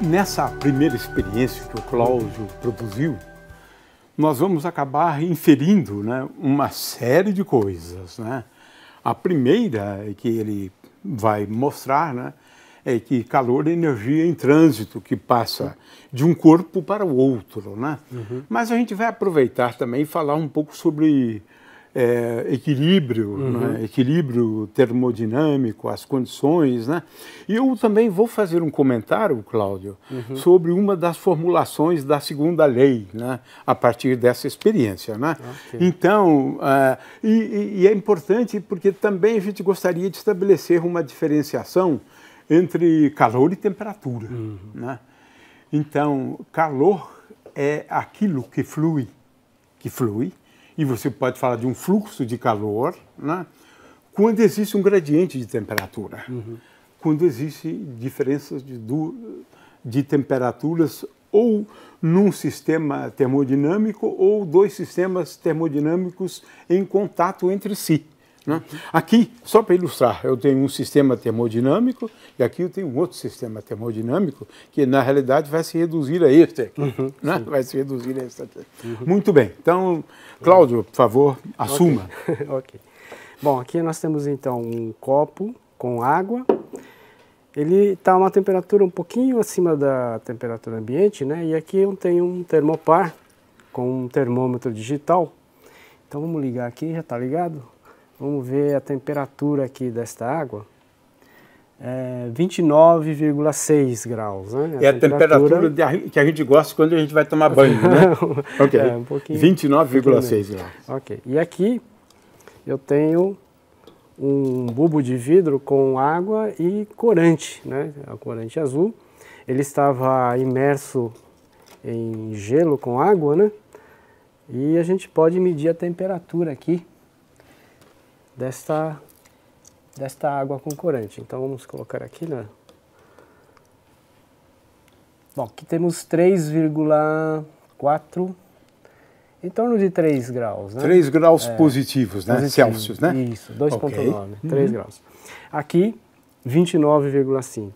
Nessa primeira experiência que o Cláudio produziu, nós vamos acabar inferindo, né, uma série de coisas, né? A primeira é que ele vai mostrar, né, é que calor é energia em trânsito que passa de um corpo para o outro, né? Mas a gente vai aproveitar também e falar um pouco sobre equilíbrio, né? Equilíbrio termodinâmico, as condições, né? E eu também vou fazer um comentário, Cláudio, sobre uma das formulações da segunda lei, né? A partir dessa experiência, né? Okay. Então, e é importante porque também a gente gostaria de estabelecer uma diferenciação entre calor e temperatura, né? Então, calor é aquilo que flui, e você pode falar de um fluxo de calor, né, quando existe um gradiente de temperatura, quando existem diferenças de temperaturas ou num sistema termodinâmico ou dois sistemas termodinâmicos em contato entre si, né? Aqui, só para ilustrar, eu tenho um sistema termodinâmico e aqui eu tenho um outro sistema termodinâmico que, na realidade, vai se reduzir a este aqui. Né? Vai se reduzir a este aqui. Muito bem. Então, Cláudio, por favor, assuma. Ok. Bom, aqui nós temos, então, um copo com água. Ele está a uma temperatura um pouquinho acima da temperatura ambiente, né? E aqui eu tenho um termopar com um termômetro digital. Então, vamos ligar aqui, já está ligado? Vamos ver a temperatura aqui desta água, 29,6 graus. Né? É a temperatura que a gente gosta quando a gente vai tomar banho, né? Ok, um pouquinho, 29,6 graus. Ok, e aqui eu tenho um bulbo de vidro com água e corante, né? O corante azul. Ele estava imerso em gelo com água, né? E a gente pode medir a temperatura aqui desta água com corante. Então vamos colocar aqui, né? Bom, aqui temos 3,4, em torno de 3 graus, né? 3 graus positivos, né? Positivo, Celsius, né? Isso, 2,9, 3 graus. Aqui, 29,5.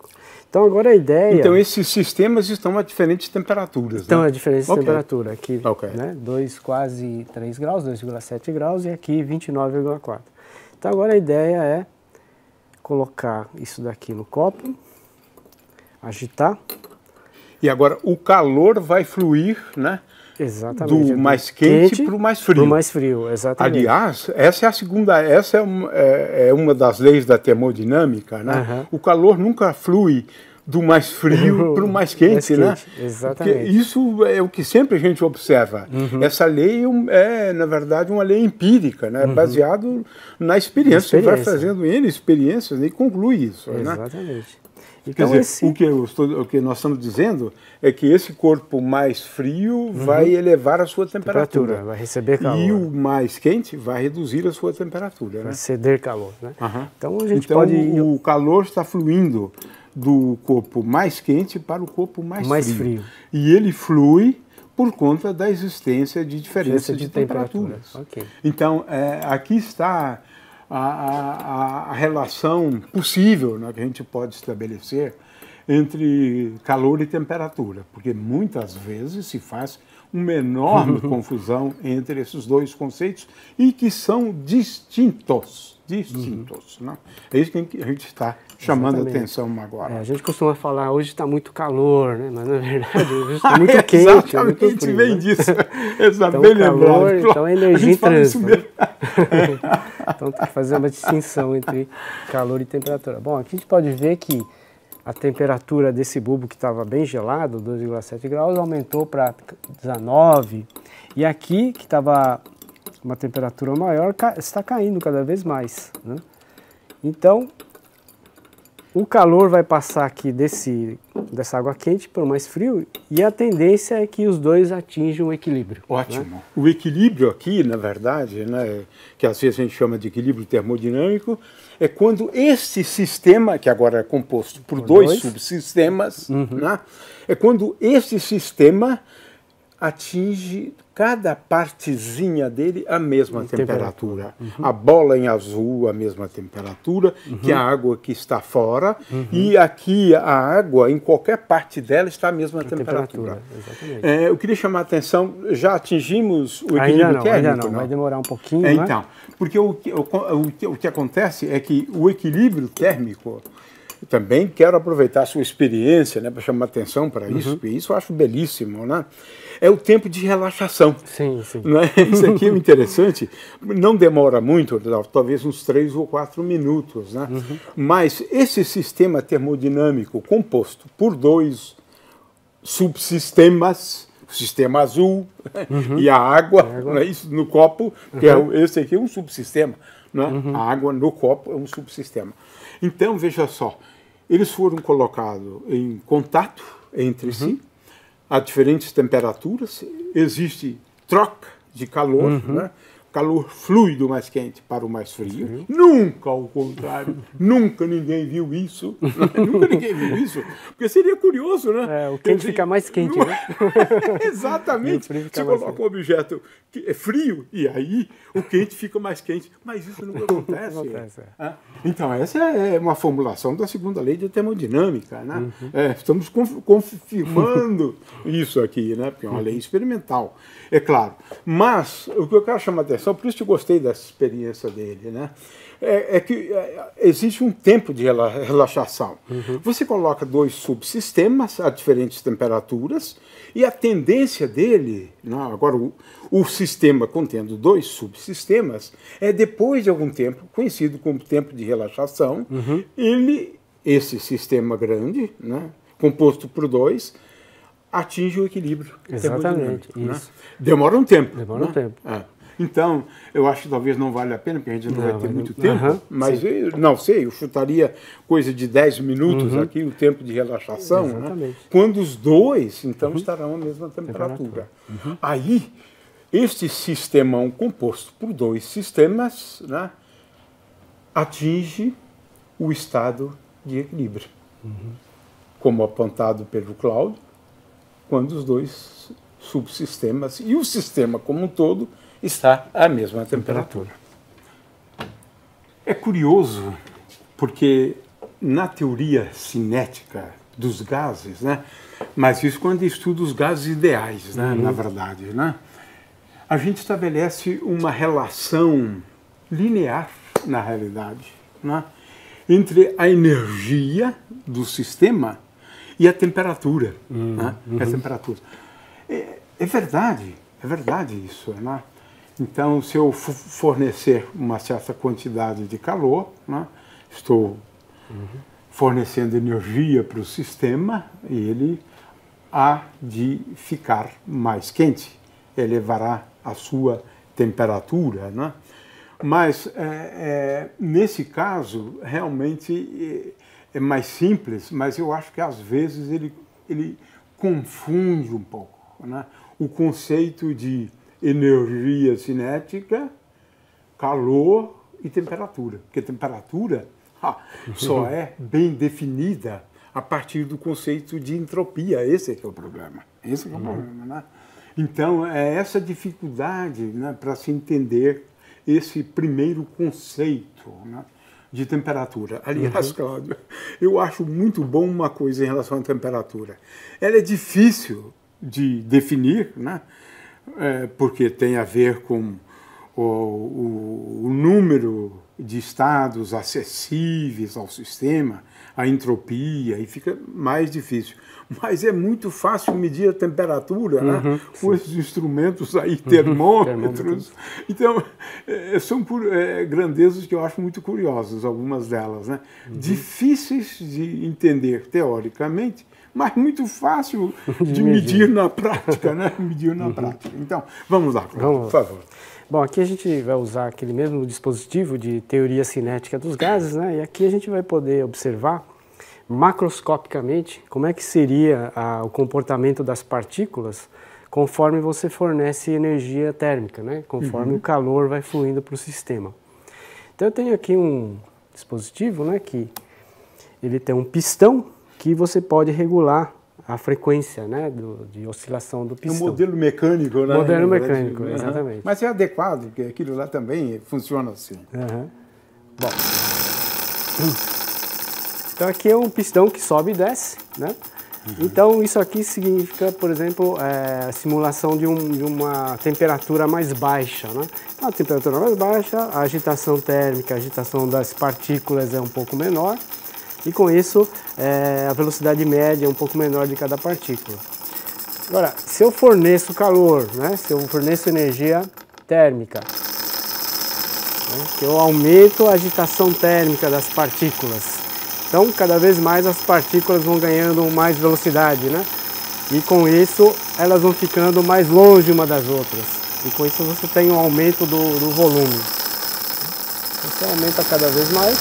Então agora a ideia... Então esses sistemas estão a diferentes temperaturas, Estão né? a diferente temperatura. Aqui, né? Quase 3 graus, 2,7 graus, e aqui 29,4. Então agora a ideia é colocar isso daqui no copo, agitar. E agora o calor vai fluir, né? Exatamente. Do mais quente para o mais frio. Para o mais frio, exatamente. Aliás, essa é a segunda, essa é uma das leis da termodinâmica, né? O calor nunca flui do mais frio para o mais quente, né? Exatamente. Porque isso é o que sempre a gente observa. Essa lei é, na verdade, uma lei empírica, né? Baseado na experiência. Você vai fazendo N experiências e conclui isso. Exatamente. Né? Então, quer dizer, o que nós estamos dizendo é que esse corpo mais frio vai elevar a sua temperatura. Vai receber calor. E o mais quente vai reduzir a sua temperatura. Vai né? ceder calor. Né? Então o calor está fluindo do corpo mais quente para o corpo mais frio. E ele flui por conta da existência de diferença de temperaturas. Então, aqui está a relação possível, né, que a gente pode estabelecer entre calor e temperatura, porque muitas vezes se faz uma enorme confusão entre esses dois conceitos e que são distintos. Né? É isso que a gente está chamando a atenção agora. A gente costuma falar, hoje está muito calor, né? Mas na verdade hoje está muito quente. Exatamente, muito frio, vem né? disso. Então, bem calor, lembrado. Então é energia em trânsito. Então tem que fazer uma distinção entre calor e temperatura. Bom, aqui a gente pode ver que a temperatura desse bulbo que estava bem gelado, 2,7 graus, aumentou para 19. E aqui, que estava uma temperatura maior, está caindo cada vez mais. Né? Então, o calor vai passar aqui dessa água quente para o mais frio e a tendência é que os dois atinjam o equilíbrio. Ótimo. Né? O equilíbrio aqui, na verdade, né, que às vezes a gente chama de equilíbrio termodinâmico, é quando este sistema, que agora é composto por dois subsistemas, né, é quando este sistema atinge cada partezinha dele a mesma temperatura. A bola em azul, a mesma temperatura que a água que está fora, e aqui a água, em qualquer parte dela, está a mesma temperatura. Exatamente. Eu queria chamar a atenção, já atingimos o equilíbrio térmico? Ainda não, vai demorar um pouquinho. Então, porque o que acontece é que o equilíbrio térmico, eu também quero aproveitar a sua experiência, né, para chamar atenção para isso, porque isso eu acho belíssimo, né? É o tempo de relaxação. Sim, sim. Não é? Isso aqui é interessante, não demora muito, talvez uns 3 ou 4 minutos, né? Mas esse sistema termodinâmico composto por 2 subsistemas, o sistema azul e a água, não é isso, no copo, que esse aqui é um subsistema, não é? A água no copo é um subsistema. Então, veja só, eles foram colocados em contato entre si, a diferentes temperaturas, existe troca de calor, né? Calor flui do mais quente para o mais frio. Nunca ao contrário, nunca ninguém viu isso. Nunca ninguém viu isso, porque seria curioso, né? O quente fica mais quente, né? Exatamente. Você coloca um objeto que é frio e aí o quente fica mais quente. Mas isso não acontece. Então, essa é uma formulação da segunda lei de termodinâmica, né? Estamos confirmando isso aqui, né? Porque é uma lei experimental, é claro. Mas o que eu quero chamar a atenção, por isso que eu gostei dessa experiência dele, né? É que existe um tempo de relaxação. Você coloca 2 subsistemas a diferentes temperaturas e a tendência dele, né, agora o sistema contendo 2 subsistemas, depois de algum tempo, conhecido como tempo de relaxação, esse sistema grande, né, composto por 2, atinge o equilíbrio. Exatamente, isso. Né? Demora um tempo. Demora um tempo. Então, eu acho que talvez não vale a pena, porque a gente não vai ter muito tempo, mas não sei, eu chutaria coisa de 10 minutos aqui, o tempo de relaxação, né? Quando os 2, então, estarão à mesma temperatura. Aí, este sistemão composto por 2 sistemas, né, atinge o estado de equilíbrio, como apontado pelo Cláudio, quando os 2 subsistemas e o sistema como um todo está à mesma temperatura. É curioso, porque na teoria cinética dos gases, né, mas isso quando estuda os gases ideais, né, na verdade, né, a gente estabelece uma relação linear, na realidade, né, entre a energia do sistema e a temperatura. Né, a temperatura. É verdade isso, né? Então, se eu fornecer uma certa quantidade de calor, né, estou fornecendo energia para o sistema e ele há de ficar mais quente, elevará a sua temperatura, né? Mas, nesse caso, realmente é mais simples, mas eu acho que às vezes ele confunde um pouco, né, o conceito de energia cinética, calor e temperatura. Porque temperatura só é bem definida a partir do conceito de entropia. Esse é que é o problema. Esse é que é o problema, né? Então, é essa dificuldade, né, para se entender esse primeiro conceito, né, de temperatura. Aliás, Cláudio, eu acho muito bom uma coisa em relação à temperatura. Ela é difícil de definir, né? Porque tem a ver com o número de estados acessíveis ao sistema, a entropia, e fica mais difícil. Mas é muito fácil medir a temperatura, né? Com esses instrumentos aí, termômetros. Então, são grandezas que eu acho muito curiosas, algumas delas, né? Difíceis de entender teoricamente, mas muito fácil de medir na prática, né? Medir na prática. Então, vamos lá, por favor. Bom, aqui a gente vai usar aquele mesmo dispositivo de teoria cinética dos gases, né? E aqui a gente vai poder observar macroscopicamente como é que seria o comportamento das partículas conforme você fornece energia térmica, né? Conforme o calor vai fluindo para o sistema. Então eu tenho aqui um dispositivo, né, que ele tem um pistão que você pode regular a frequência, né, de oscilação do É um pistão. modelo mecânico, né? Modelo mecânico, exatamente. Mas é adequado, porque aquilo lá também funciona assim. Bom, então aqui é um pistão que sobe e desce, né? Então isso aqui significa, por exemplo, a simulação de uma temperatura mais baixa, né? Então, a temperatura mais baixa, a agitação térmica, a agitação das partículas é um pouco menor e com isso a velocidade média é um pouco menor de cada partícula. Agora, se eu forneço calor, né? Se eu forneço energia térmica, né? Que eu aumento a agitação térmica das partículas. Então, cada vez mais as partículas vão ganhando mais velocidade, né? E com isso, elas vão ficando mais longe uma das outras. E com isso você tem um aumento do volume. Você aumenta cada vez mais.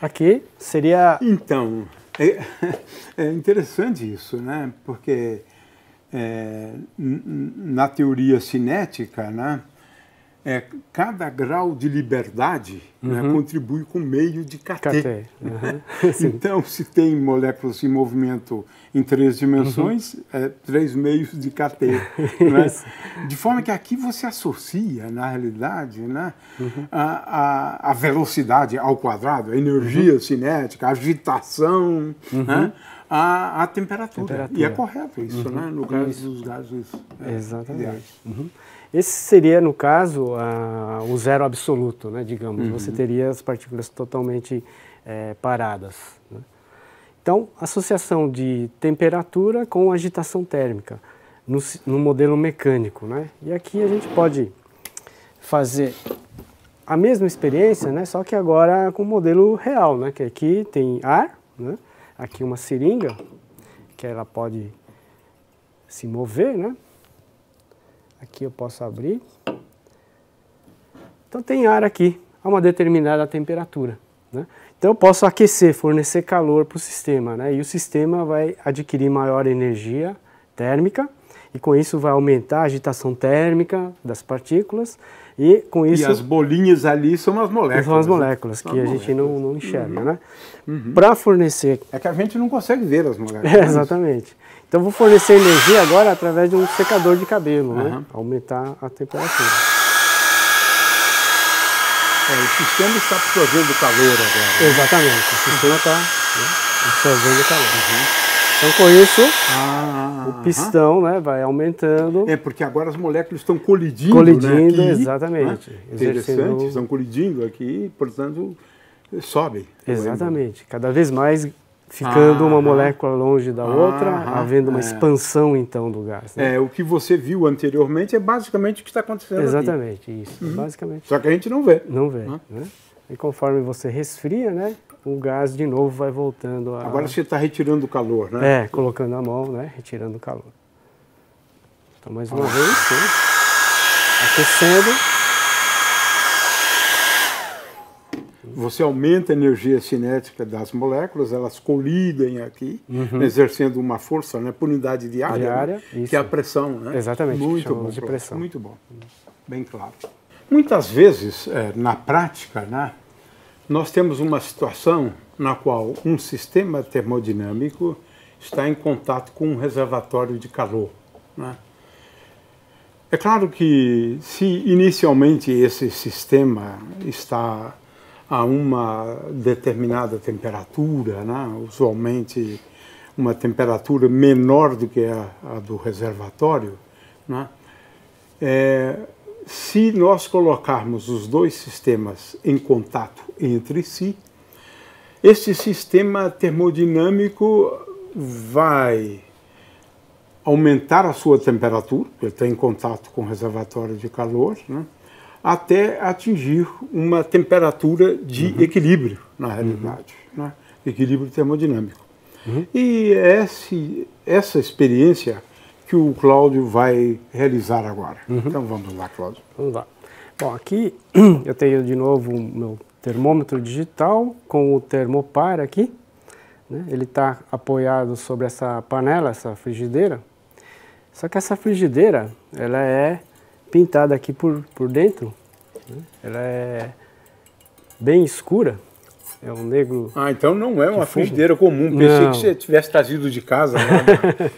Aqui seria... Então, é interessante isso, né? Porque na teoria cinética, né, cada grau de liberdade né, contribui com meio de kT. Então, se tem moléculas em movimento em 3 dimensões, 3 meios de kT. Né? De forma que aqui você associa, na realidade, né, a velocidade ao quadrado, a energia cinética, a agitação, né, a temperatura. E é correto isso, né? No caso dos gases exatamente. Esse seria, no caso, o zero absoluto, né, digamos. Você teria as partículas totalmente paradas. Né? Então, associação de temperatura com agitação térmica no modelo mecânico. Né? E aqui a gente pode fazer a mesma experiência, né, só que agora com o modelo real, né, que aqui tem ar, né? Aqui uma seringa, que ela pode se mover, né? Aqui eu posso abrir. Então tem ar aqui a uma determinada temperatura, né? Então eu posso aquecer, fornecer calor para o sistema, né? E o sistema vai adquirir maior energia térmica e com isso vai aumentar a agitação térmica das partículas e com isso... E as bolinhas ali são as moléculas. São as moléculas que a gente não enxerga, né? Para fornecer... É que a gente não consegue ver as moléculas. Exatamente. Então vou fornecer energia agora através de um secador de cabelo, né? Aumentar a temperatura. O sistema está absorvendo calor agora. Exatamente, o sistema está absorvendo calor. Então com isso, o pistão né, vai aumentando. Porque agora as moléculas estão colidindo. Colidindo, né, aqui, exatamente. Né? Interessante, estão colidindo aqui, portanto, sobe. Exatamente, cada vez mais ficando uma molécula longe da outra, havendo uma expansão então do gás. Né? O que você viu anteriormente é basicamente o que está acontecendo exatamente, aqui. Isso, basicamente. Só que a gente não vê. Não vê. Né? E conforme você resfria, né, o gás de novo vai voltando a... Agora você está retirando o calor, né? Colocando a mão, né, retirando o calor. Então mais uma vez, né, aquecendo. Você aumenta a energia cinética das moléculas, elas colidem aqui, exercendo uma força, né, por unidade de área, né, que é a pressão. Né? Exatamente, muito bom, de pressão. Muito bom, bem claro. Muitas vezes, na prática, né, nós temos uma situação na qual um sistema termodinâmico está em contato com um reservatório de calor. Né? É claro que se inicialmente esse sistema está a uma determinada temperatura, né? Usualmente uma temperatura menor do que a do reservatório, né? Se nós colocarmos os dois sistemas em contato entre si, esse sistema termodinâmico vai aumentar a sua temperatura, ele está em contato com o reservatório de calor, né? Até atingir uma temperatura de equilíbrio, na realidade, né? Equilíbrio termodinâmico. E essa experiência que o Cláudio vai realizar agora. Então vamos lá, Cláudio. Vamos lá. Bom, aqui eu tenho de novo o meu termômetro digital com o termopar aqui. Né? Ele está apoiado sobre essa panela, essa frigideira. Só que essa frigideira, ela é pintada aqui por dentro, né? Ela é bem escura, é um negro... Ah, então não é uma frigideira comum, pensei que você tivesse trazido de casa. Né?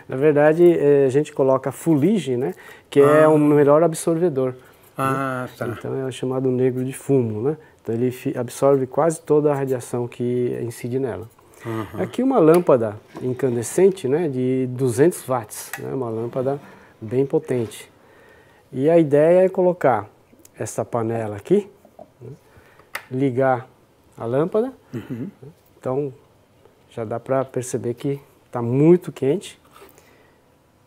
Na verdade, a gente coloca fuligem, né? Que é o melhor absorvedor. Ah, tá. Então é chamado negro de fumo, né? Então ele absorve quase toda a radiação que incide nela. Uhum. Aqui uma lâmpada incandescente, né, de 200 watts, né, uma lâmpada bem potente. E a ideia é colocar essa panela aqui, né, ligar a lâmpada, então já dá para perceber que está muito quente.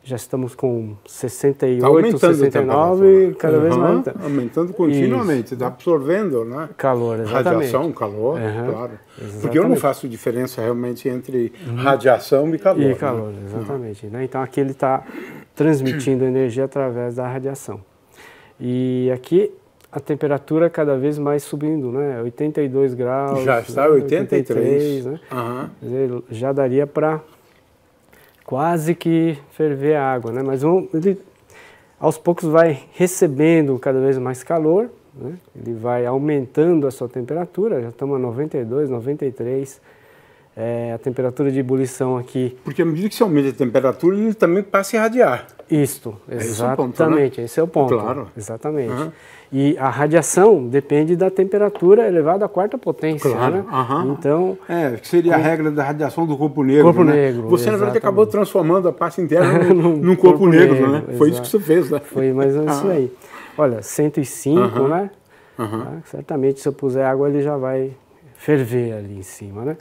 Já estamos com 68, 69, cada vez mais. Aumentando continuamente, está absorvendo, né? Calor, exatamente. Radiação, calor, claro. Exatamente. Porque eu não faço diferença realmente entre radiação e calor. E calor, né? Exatamente. Né? Então aqui ele está transmitindo energia através da radiação. E aqui a temperatura cada vez mais subindo, né? 82 graus. Já está 83. Né? Quer dizer, já daria para quase que ferver a água, né? Mas ele aos poucos vai recebendo cada vez mais calor, né? Ele vai aumentando a sua temperatura, já estamos a 92, 93, a temperatura de ebulição aqui... Porque à medida que você aumenta a temperatura, ele também passa a irradiar. Isto, exatamente, esse é o ponto. Claro. Exatamente. E a radiação depende da temperatura elevada à quarta potência, né? Então... que seria a regra da radiação do corpo negro, corpo né? negro, você, exatamente. na verdade, acabou transformando a parte interna num corpo negro, né? Foi isso que você fez, né? Foi mais ou menos isso aí. Olha, 105, né? Certamente, se eu puser água, ele já vai ferver ali em cima, né?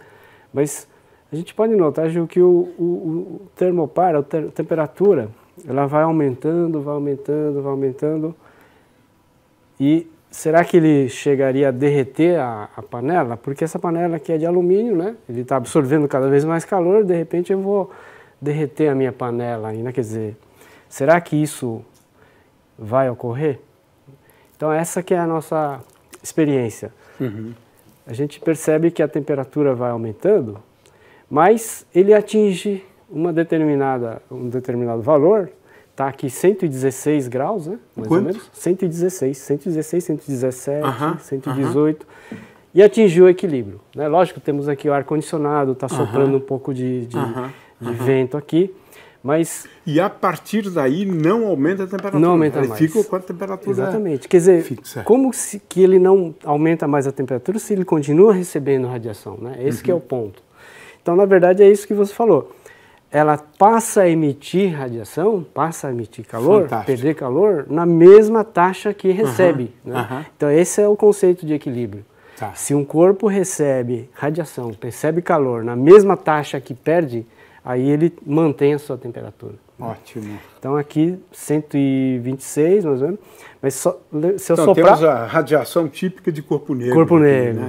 Mas a gente pode notar, Gil, que o termopar, a temperatura, ela vai aumentando, vai aumentando, vai aumentando. E será que ele chegaria a derreter a panela? Porque essa panela aqui é de alumínio, né? Ele está absorvendo cada vez mais calor, de repente eu vou derreter a minha panela ainda. Quer dizer, será que isso vai ocorrer? Então essa que é a nossa experiência. A gente percebe que a temperatura vai aumentando, mas ele atinge um determinado valor. Está aqui 116 graus, né? Mais ou menos. 116, 117, 118. E atingiu o equilíbrio, né? Lógico, temos aqui o ar-condicionado, está soprando um pouco de vento aqui, mas... E a partir daí não aumenta a temperatura. Não aumenta mais. Ele fica com a temperatura exatamente. Quer dizer, fixa. Como que ele não aumenta mais a temperatura se ele continua recebendo radiação, né? Esse que é o ponto. Então, na verdade, é isso que você falou. Ela passa a emitir radiação, passa a emitir calor, perder calor, na mesma taxa que recebe. Né? Então esse é o conceito de equilíbrio. Se um corpo recebe radiação, percebe calor na mesma taxa que perde, aí ele mantém a sua temperatura. Ótimo. Então aqui 126 mais ou menos, mas se eu então, soprar... temos a radiação típica de corpo negro. Corpo negro,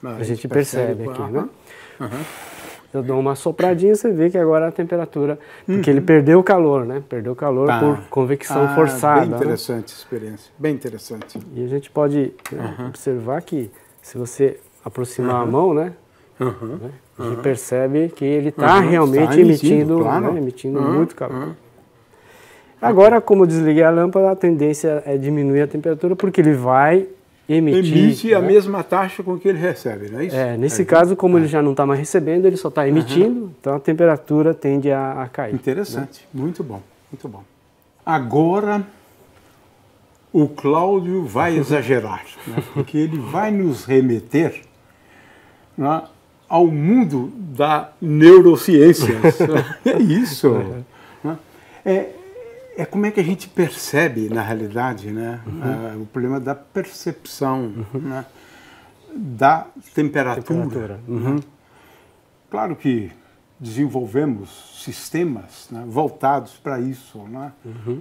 né? a gente percebe aqui, né? Eu dou uma sopradinha, você vê que agora a temperatura... Porque ele perdeu o calor, né? Perdeu o calor por convecção forçada. Bem interessante a experiência, bem interessante. E a gente pode observar que, se você aproximar a mão, né? A gente percebe que ele está realmente emitindo, claro. Né? Emitindo muito calor. Agora, como eu desliguei a lâmpada, a tendência é diminuir a temperatura, porque ele vai... Emite a mesma taxa com que ele recebe, não é isso? Nesse caso, como ele já não está mais recebendo, ele só está emitindo, então a temperatura tende a cair. Interessante, né? Muito bom, muito bom. Agora, o Cláudio vai exagerar, né? Porque ele vai nos remeter, né, ao mundo da neurociência. É isso. Né? É como é que a gente percebe, na realidade, né, o problema da percepção, né, da temperatura. Né? Claro que desenvolvemos sistemas, né, voltados para isso, né,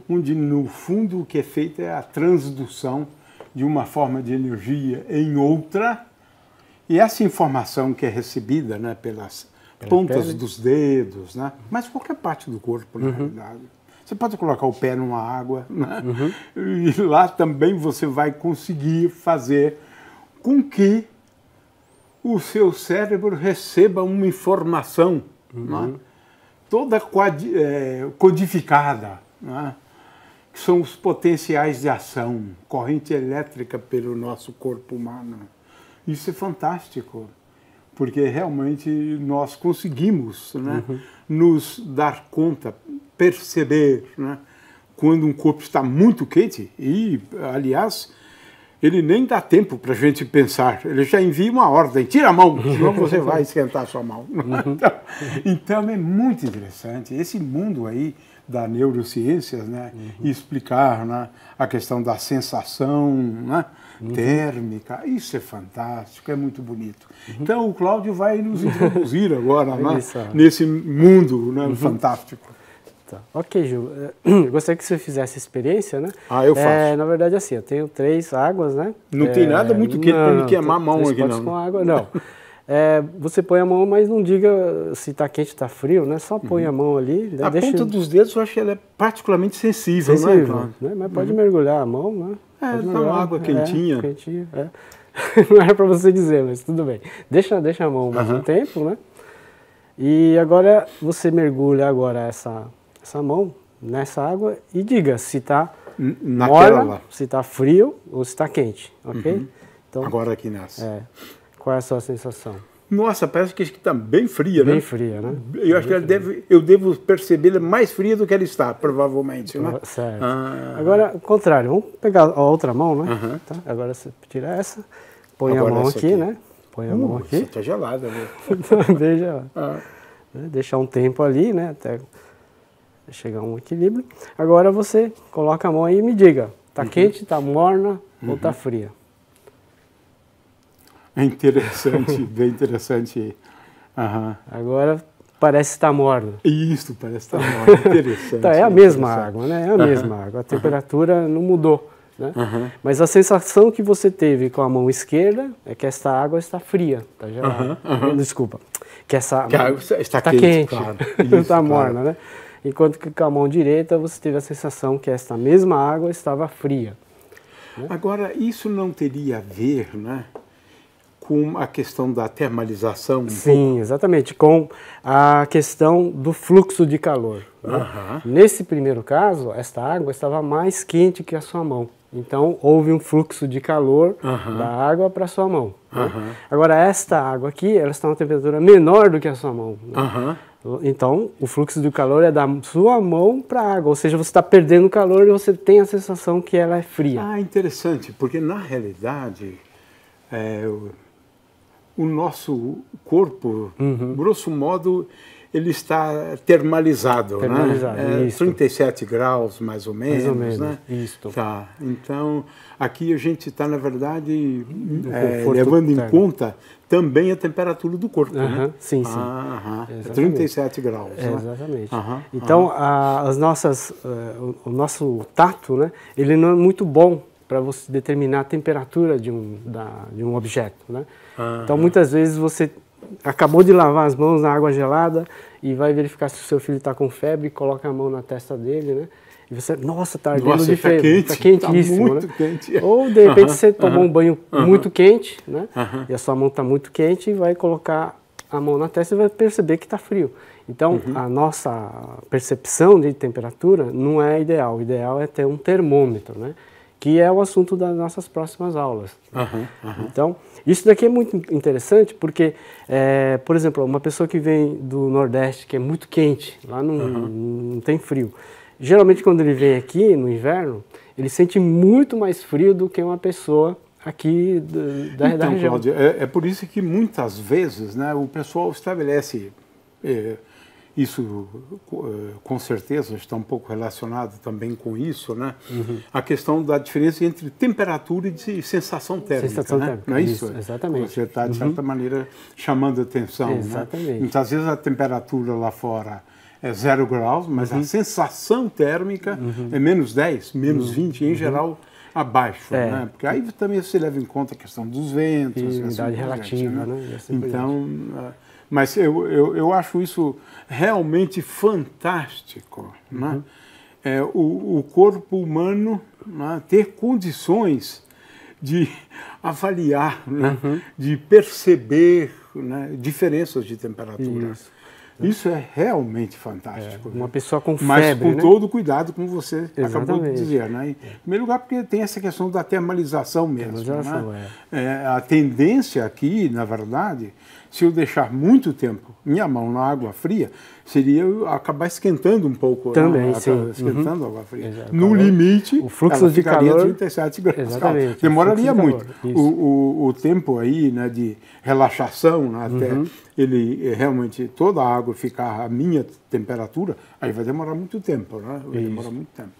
onde, no fundo, o que é feito é a transdução de uma forma de energia em outra, e essa informação que é recebida, né, pelas pontas dos dedos, né, mas qualquer parte do corpo, na realidade. Você pode colocar o pé numa água, né? E lá também você vai conseguir fazer com que o seu cérebro receba uma informação, né? Toda codificada. Né? que são os potenciais de ação, corrente elétrica pelo nosso corpo humano. Isso é fantástico, porque realmente nós conseguimos, né, nos dar conta, perceber, né, quando um corpo está muito quente, e, aliás, ele nem dá tempo para a gente pensar, ele já envia uma ordem, tira a mão, senão você vai esquentar a sua mão. Então é muito interessante, esse mundo aí da neurociência, né, e explicar, né, a questão da sensação, né, térmica, isso é fantástico, é muito bonito. Então o Cláudio vai nos introduzir agora, né, nesse mundo, né, fantástico. Tá. Ok, Ju. Eu gostaria que você fizesse a experiência, né? Eu faço. Na verdade, assim, eu tenho 3 águas, né? Não tem nada muito quente para me queimar a mão aqui, não. Com água, não. Você põe a mão, mas não diga se está quente ou está frio, né? Só põe a mão ali. A ponta dos dedos, eu acho que ela é particularmente sensível, né? Mas pode mergulhar a mão, né? Tá uma água quentinha. Quentinha, Não era para você dizer, mas tudo bem. Deixa a mão mais um tempo, né? E agora você mergulha essa mão nessa água e diga se está morna, se está frio ou se está quente, ok? Então, agora aqui nessa. Qual é a sua sensação? Nossa, parece que está bem fria, né? Bem fria, né? Eu acho que eu devo percebê-la mais fria do que ela está, provavelmente, né? Certo. Agora, o contrário, vamos pegar a outra mão, né? Tá? Agora você tira essa, põe agora a mão aqui, né? Põe a mão aqui. Está gelada, né? Veja, deixar um tempo ali, né? Até chegar a um equilíbrio. Agora você coloca a mão aí e me diga, tá quente, tá morna ou tá fria? É interessante, bem interessante. Agora parece estar morna. Isso, parece estar morna, interessante. Tá, é a mesma água, né? É a mesma água, a temperatura não mudou, né? Mas a sensação que você teve com a mão esquerda é que esta água está fria, tá gelada. Desculpa, que essa água está quente, claro. Está morna, né? Enquanto que com a mão direita você teve a sensação que esta mesma água estava fria. Né? Agora, isso não teria a ver, né, com a questão da termalização? Sim, exatamente, com a questão do fluxo de calor. Né? Nesse primeiro caso, esta água estava mais quente que a sua mão. Então, houve um fluxo de calor da água para a sua mão. Né? Agora, esta água aqui, ela está a uma temperatura menor do que a sua mão. Né? Então, o fluxo de calor é da sua mão para a água, ou seja, você está perdendo calor e você tem a sensação que ela é fria. Interessante, porque na realidade, o nosso corpo, grosso modo, ele está termalizado, né? 37 graus, mais ou menos, né? Isso. Tá. Então, aqui a gente está, na verdade, levando em conta também a temperatura do corpo, né? Sim. 37 graus. Exatamente. Então, o nosso tato, né? Ele não é muito bom para você determinar a temperatura de um objeto, né? Então, muitas vezes você acabou de lavar as mãos na água gelada e vai verificar se o seu filho está com febre, coloca a mão na testa dele, né? E você, nossa, está ardendo de febre, está quentíssimo, muito quente. Ou, de repente, você tomou um banho muito quente, né? E a sua mão está muito quente e vai colocar a mão na testa e vai perceber que está frio. Então, a nossa percepção de temperatura não é ideal. O ideal é ter um termômetro, né? Que é o assunto das nossas próximas aulas. Então, isso daqui é muito interessante porque, por exemplo, uma pessoa que vem do Nordeste, que é muito quente, lá não tem frio. Geralmente, quando ele vem aqui no inverno, ele sente muito mais frio do que uma pessoa aqui da região. Cláudio, é por isso que muitas vezes, né, o pessoal estabelece... Isso, com certeza, está um pouco relacionado também com isso, né? A questão da diferença entre temperatura e sensação térmica, sensação né? térmica. Não é isso? Exatamente. Você está, de certa maneira, chamando a atenção, exatamente. Né? Muitas vezes a temperatura lá fora é 0 graus, mas a sensação térmica é menos 10, menos 20, em geral, abaixo, né? Porque aí também se leva em conta a questão dos ventos, e umidade relativa, né? Assim, então... Mas eu acho isso realmente fantástico, né? O corpo humano, né, ter condições de avaliar, né, de perceber, né, diferenças de temperatura. Isso é realmente fantástico. Uma pessoa com febre, mas com né? todo o cuidado, como você Exatamente. acabou de dizer. Né? Em primeiro lugar, porque tem essa questão da termalização mesmo. Termalização, né? A tendência aqui, na verdade, se eu deixar muito tempo minha mão na água fria, seria eu acabar esquentando um pouco. Também, né? sim. Esquentando a água fria. Exato. No limite, o fluxo ela de ficaria calor, 37 graus. exatamente, Demoraria o fluxo muito. de calor, O tempo aí, né, de relaxação, né, até ele realmente toda a água ficar a minha temperatura, aí vai demorar muito tempo, né? Vai demorar muito tempo.